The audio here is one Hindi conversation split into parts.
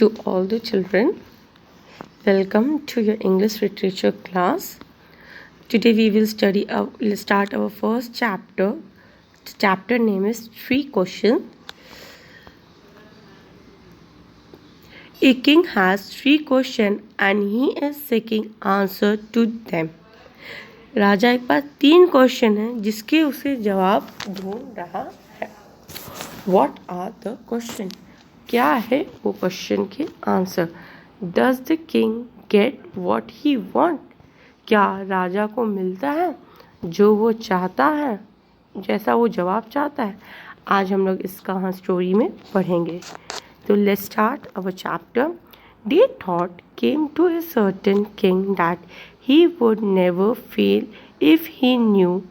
To all the children, welcome to your English literature class. Today we will start our first chapter. The chapter name is 3 questions. A king has 3 questions and he is seeking answer to them. राजा के पास 3 क्वेश्चन हैं जिसके उसे जवाब ढूंढ रहा है. What are the question? क्या है वो क्वेश्चन के answer. Does the king get what he want? क्या राजा को मिलता है जो वो चाहता है, जैसा वो जवाब चाहता है? आज हम लोग इसका स्टोरी में पढ़ेंगे. तो let's start our chapter. They thought came to a certain king that he would never fail if he knew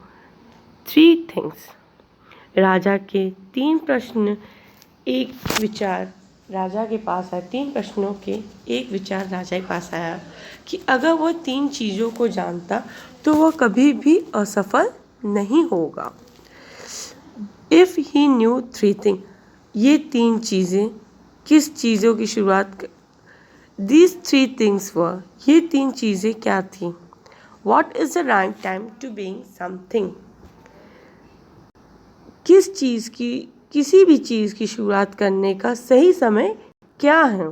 3 things. राजा के 3 प्रश्न एक विचार राजा के पास आया. 3 प्रश्नों के एक विचार राजा के पास आया कि अगर वह 3 चीज़ों को जानता तो वह कभी भी असफल नहीं होगा. इफ़ ही न्यू 3 थिंग, ये 3 चीज़ें किस चीज़ों की शुरुआत. These 3 things were, ये 3 चीज़ें क्या थी. What is the right time to being something? किस चीज़ की, किसी भी चीज़ की शुरुआत करने का सही समय क्या है.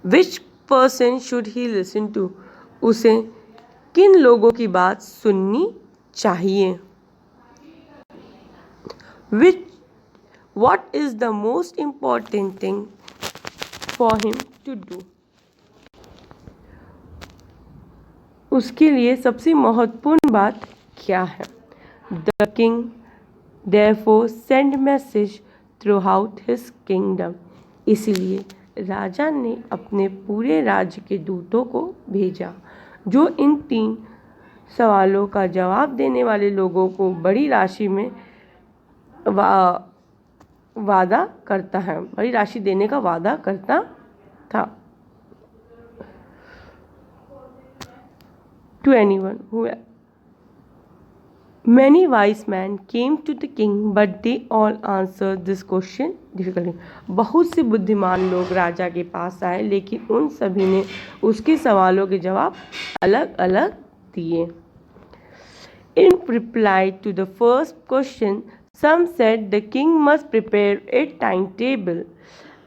Which person should he listen to? उसे किन लोगों की बात सुननी चाहिए. What is the most important thing for him to do? उसके लिए सबसे महत्वपूर्ण बात क्या है. The king therefore sent message throughout his kingdom. इसलिए राजा ने अपने पूरे राज्य के दूतों को भेजा जो इन 3 सवालों का जवाब देने वाले लोगों को बड़ी राशि में वादा करता है, बड़ी राशि देने का वादा करता था. To anyone who Many wise men came to the king, but they all answered this question difficultly. बहुत से बुद्धिमान लोग राजा के पास आए, लेकिन उन सभी ने उसके सवालों के जवाब अलग अलग दिए. In reply to the first question, some said the king must prepare a timetable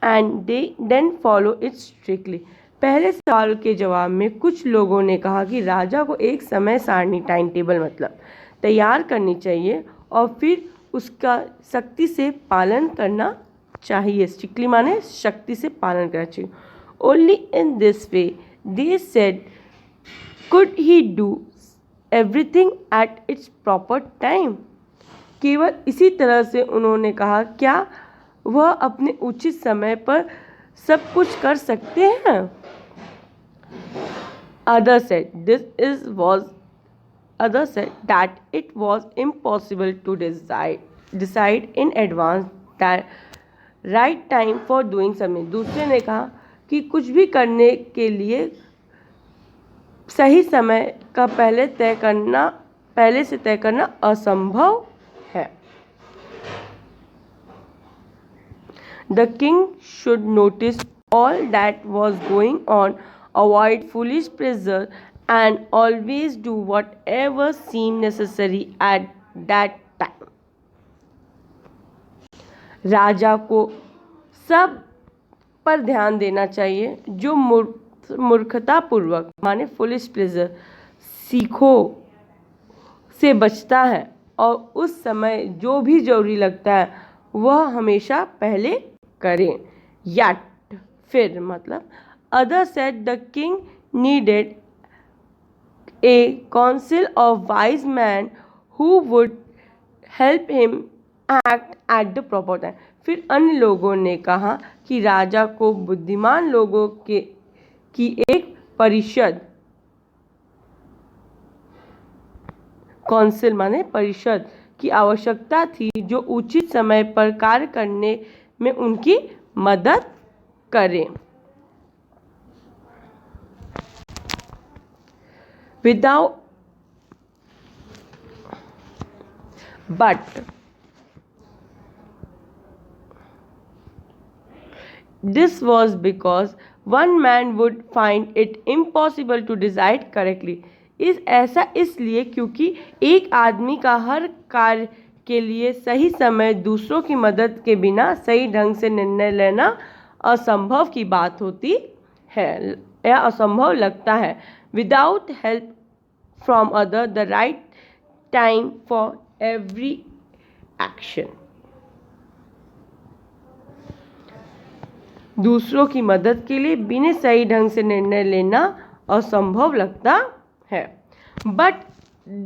and they then follow it strictly. पहले सवाल के जवाब में कुछ लोगों ने कहा कि राजा को एक समय सारणी, टाइम टेबल मतलब तैयार करनी चाहिए और फिर उसका सख्ती से पालन करना चाहिए. स्ट्रिक्टली माने शक्ति से पालन करना चाहिए. Only in this way they said could he do everything at its proper time. केवल इसी तरह से उन्होंने कहा क्या वह अपने उचित समय पर सब कुछ कर सकते हैं. Others said that it was impossible to decide in advance that right time for doing something. दूसरे ने कहा कि कुछ भी करने के लिए सही समय का पहले से तय करना असंभव है. The king should notice all that was going on, avoid foolish pressure and always do whatever seemed necessary at that time. राजा को सब पर ध्यान देना चाहिए जो मूर्खतापूर्वक माने फुलिश प्लेजर सीखो से बचता है और उस समय जो भी जरूरी लगता है वह हमेशा पहले करें. Yet फिर मतलब Others said the king needed a council of wise men who would help him act at the proper time. फिर अन्य लोगों ने कहा कि राजा को बुद्धिमान लोगों की एक परिषद, काउंसिल माने परिषद की आवश्यकता थी जो उचित समय पर कार्य करने में उनकी मदद करे. But This was because one man would find it impossible to decide correctly. ऐसा इसलिए क्योंकि एक आदमी का हर कार्य के लिए सही समय दूसरों की मदद के बिना सही ढंग से निर्णय लेना असंभव की बात होती है या असंभव लगता है. Without help from other, the right time for every action. दूसरों की मदद के लिए बिना सही ढंग से निर्णय लेना असंभव लगता है. But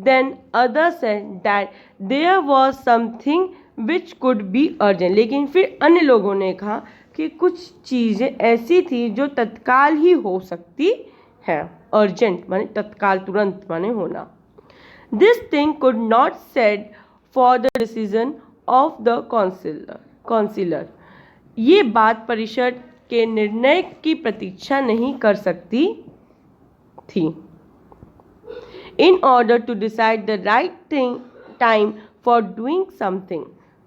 then others said that there was something which could be urgent. लेकिन फिर अन्य लोगों ने कहा कि कुछ चीज़ें ऐसी थी जो तत्काल ही हो सकती है. अर्जेंट माने तत्काल, तुरंत माने होना. This thing could not said for the decision of the councillor. ये बात परिषद के निर्णय की प्रतीक्षा नहीं कर सकती थी. In order to decide the right time for doing something,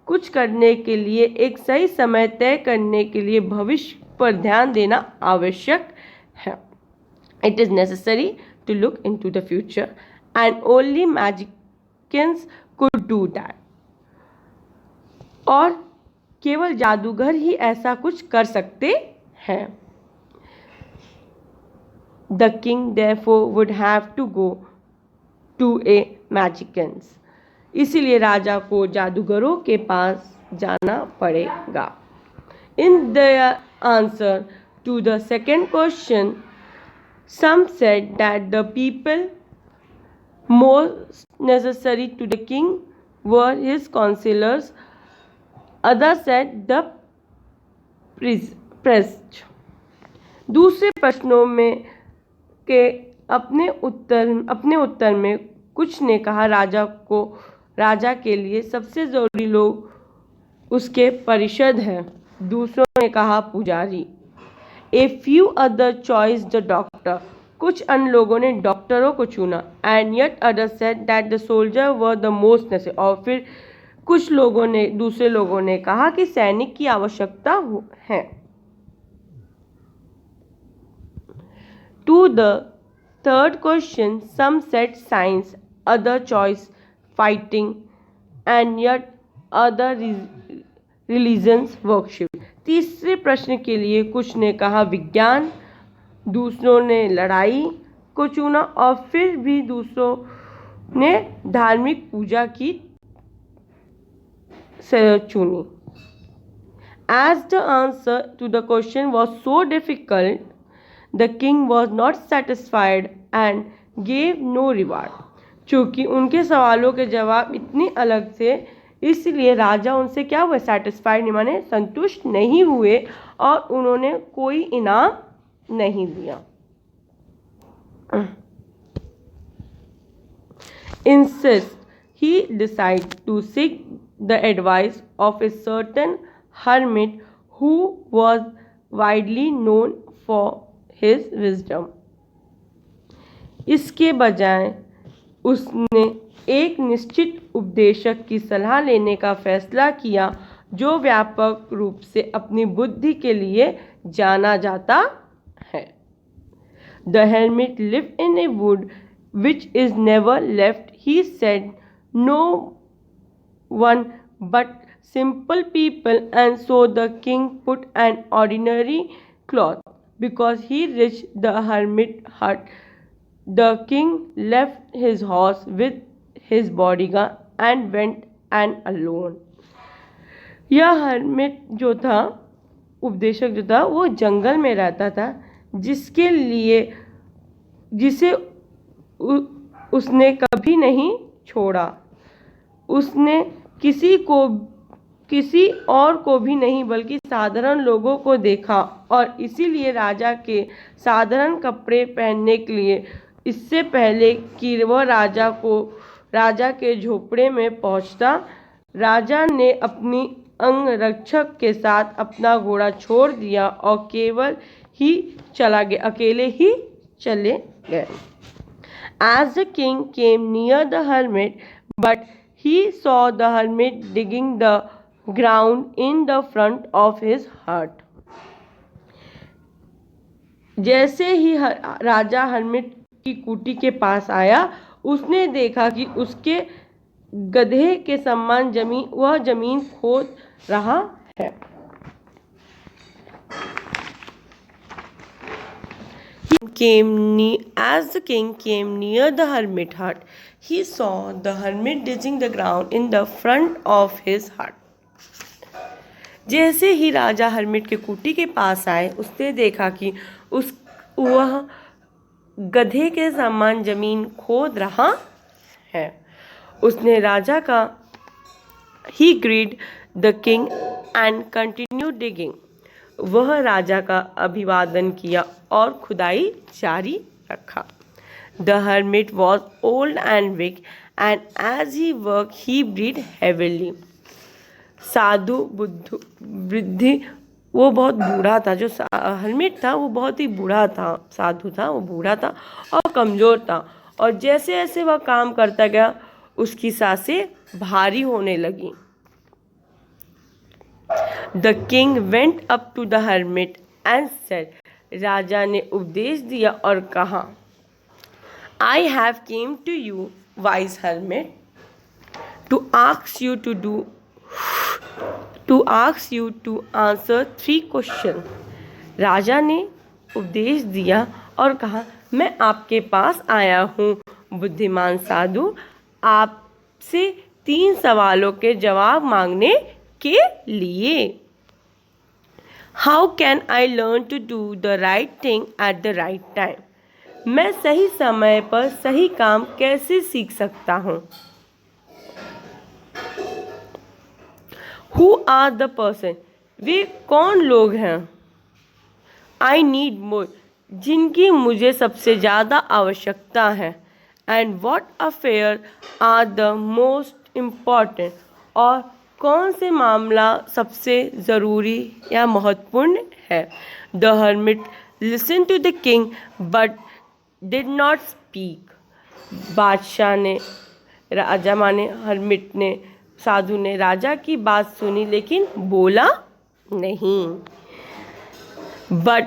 कुछ करने के लिए एक सही समय तय करने के लिए भविष्य पर ध्यान देना आवश्यक है. It is necessary to look into the future, and only magicians could do that. और केवल जादूगर ही ऐसा कुछ कर सकते हैं. The king therefore would have to go to a magicians. इसीलिए राजा को जादूगरों के पास जाना पड़ेगा. In their answer to the second question, some said that the people most necessary to the king were his councillors. Others said the priest. दूसरे प्रश्नों में के अपने उत्तर में कुछ ने कहा राजा के लिए सबसे जरूरी लोग उसके परिषद हैं. दूसरों ने कहा पुजारी. A few other chose the doctor. कुछ अन्य लोगों ने डॉक्टरों को चुना. And yet others said that the soldiers were the most necessary. और फिर दूसरे लोगों ने कहा कि सैनिक की आवश्यकता है. To the third question, some said science, other choice fighting, and yet other religions worship. तीसरे प्रश्न के लिए कुछ ने कहा विज्ञान, दूसरों ने लड़ाई को चुना और फिर भी दूसरों ने धार्मिक पूजा की चुनी. As the answer to the question was so difficult, the king was not satisfied and gave no reward. चूँकि उनके सवालों के जवाब इतने अलग थे, इसलिए राजा उनसे क्या हुए, सेटिस्फाइड नहीं माने संतुष्ट नहीं हुए और उन्होंने कोई इनाम नहीं दिया. Instead, he decided to seek the advice of a certain hermit who was widely known for his wisdom. इसके बजाय उसने एक निश्चित उपदेशक की सलाह लेने का फैसला किया जो व्यापक रूप से अपनी बुद्धि के लिए जाना जाता है. The hermit lived in a wood which is never left. He said no one but simple people, and so the king put an ordinary cloth because he reached the hermit hut. The king left his horse with his bodyguard and went alone. यह हर्मिट जो था, उपदेशक जो था, वो जंगल में रहता था जिसे उसने कभी नहीं छोड़ा. उसने किसी और को भी नहीं बल्कि साधारण लोगों को देखा और इसीलिए राजा के साधारण कपड़े पहनने के लिए इससे पहले कि वह राजा के झोपड़े में पहुंचता, राजा ने अपनी अंगरक्षक के साथ अपना घोड़ा छोड़ दिया और अकेले ही चले गए. As the king came near the hermit, but he saw the hermit digging the ground in the front of his hut. जैसे ही राजा हर्मिट की कुटी के पास आया, उसने देखा कि उसके गधे के समान वह जमीन खोद रहा है। As the king came near the hermit hut, he saw the hermit digging the ground in the front of his hut. जैसे ही राजा हर्मिट के कुटी के पास आए, उसने देखा कि वह गधे के समान जमीन खोद रहा है। उसने राजा का He greeted the king and continued digging. वह राजा का अभिवादन किया और खुदाई जारी रखा। The hermit was old and weak, and as he worked, he breathed heavily. साधु वृद्धि, वो बहुत बूढ़ा था। जो हर्मिट था वो बहुत ही बूढ़ा था, साधु था, वो बूढ़ा था और कमज़ोर था। और जैसे जैसे वह काम करता गया, उसकी सांसें भारी होने लगी। The king went up to the hermit and said, राजा ने उपदेश दिया और कहा, I have came to you, wise hermit, to ask you to answer 3 questions. राजा ने उपदेश दिया और कहा, मैं आपके पास आया हूँ बुद्धिमान साधु, आपसे 3 सवालों के जवाब मांगने के लिए। How can I learn to do the right thing at the right time? मैं सही समय पर सही काम कैसे सीख सकता हूँ? Who are the person? वे कौन लोग हैं? I need more, जिनकी मुझे सबसे ज़्यादा आवश्यकता है। And what affairs are the most important? और कौन से मामला सबसे ज़रूरी या महत्वपूर्ण है? The hermit listened to the king but did not speak. बादशाह ने, राजा माने हर्मिट ने, साधु ने राजा की बात सुनी लेकिन बोला नहीं। But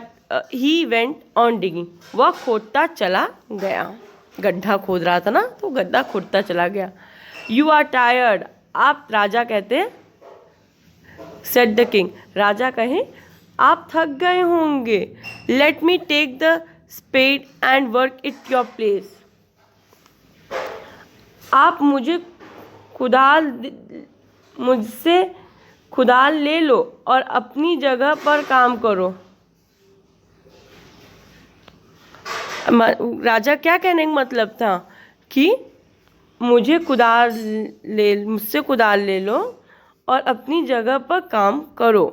he went on digging. वह खोदता चला गया। गड्ढा खोद रहा था ना, तो गड्ढा खोदता चला गया। You are tired. आप, राजा कहते हैं, said the king. राजा कहें, आप थक गए होंगे। Let me take the spade and work it your place. आप मुझसे कुदाल ले लो और अपनी जगह पर काम करो। राजा क्या कहने का मतलब था कि मुझसे कुदाल ले लो और अपनी जगह पर काम करो।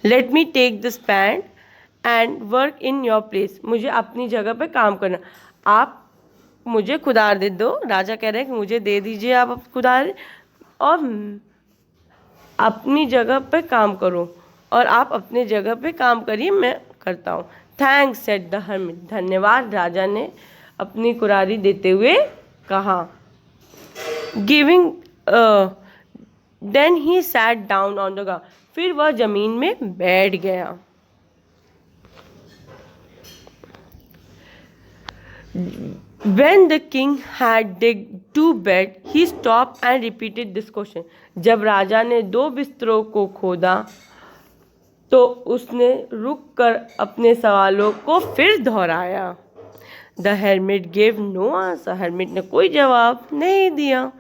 Let me take the spade and work in your place. मुझे अपनी जगह पर काम करना। आप मुझे कुदाल दे दो। राजा कह रहे हैं कि मुझे दे दीजिए आप कुदाल और अपनी जगह पे काम करो, और आप अपनी जगह पे काम करिए, मैं करता हूँ। Thanks said the hermit. धन्यवाद, राजा ने अपनी कुरारी देते हुए कहा. Giving then he sat down on the ground. फिर वह जमीन में बैठ गया. When the king had digged 2 beds, he stopped and repeated this question. जब राजा ने 2 बिस्तरों को खोदा तो उसने रुककर अपने सवालों को फिर दोहराया. The hermit gave no answer. hermit ने कोई जवाब नहीं दिया.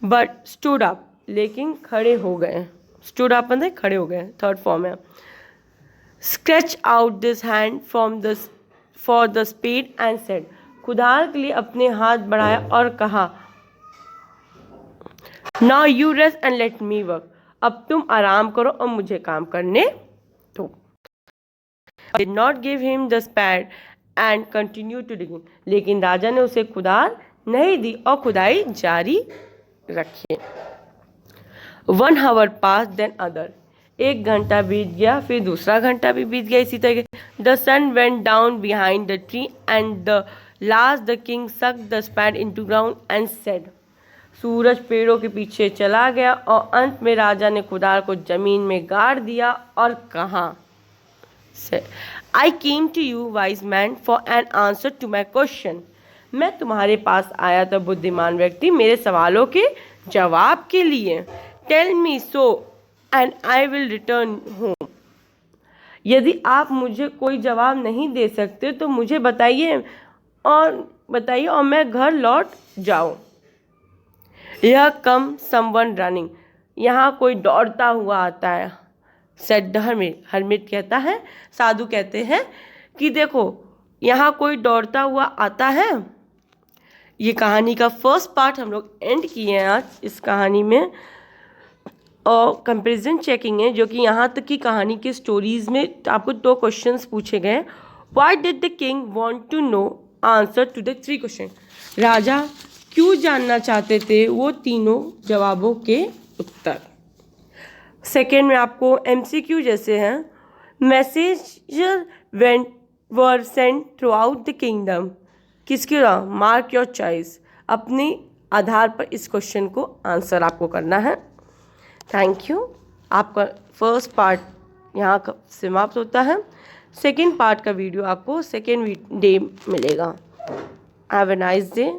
But stood up. लेकिन खड़े हो गए. Stood up मतलब खड़े हो गए. थर्ड फॉर्म है. Stretch out this hand for the spade and said. कुदाल के लिए अपने हाथ बढ़ाया और कहा, Now you rest and let me work. अब तुम आराम करो और मुझे काम करने दो. Did not give him the spade and continued to digging. लेकिन राजा ने उसे कुदाल नहीं दी और खुदाई जारी रखी. 1 hour passed, then other. 1 घंटा बीत गया, फिर दूसरा घंटा भी बीत गया. इसी तरह The sun went down behind the tree and the last the king sucked the spade into ground and said. सूरज पेड़ों के पीछे चला गया और अंत में राजा ने कुदाल को जमीन में गाड़ दिया और कहा, I came to you, wise man, for an answer to my question. मैं तुम्हारे पास आया था बुद्धिमान व्यक्ति मेरे सवालों के जवाब के लिए. Tell me so and I will return home. यदि आप मुझे कोई जवाब नहीं दे सकते तो मुझे बताइए और मैं घर लौट जाऊं. Here comes someone running. यहाँ कोई दौड़ता हुआ आता है. Said the hermit. hermit कहता है, साधु कहते हैं कि देखो यहाँ कोई दौड़ता हुआ आता है. ये कहानी का फर्स्ट पार्ट हम लोग एंड किए हैं आज इस कहानी में. और कंपैरिजन चेकिंग है जो कि यहाँ तक की कहानी के स्टोरीज में आपको 2 क्वेश्चंस पूछे गए. Why did the king want to know answer to the 3 question. राजा क्यों जानना चाहते थे वो तीनों जवाबों के उत्तर. सेकेंड में आपको MCQ जैसे हैं. Messenger were sent through out the kingdom. किसके द्वारा? Mark your choice. अपने आधार पर इस क्वेश्चन को आंसर आपको करना है. Thank you. आपका फर्स्ट पार्ट यहाँ समाप्त होता है. सेकेंड पार्ट का वीडियो आपको सेकेंड डे मिलेगा. Have a nice day.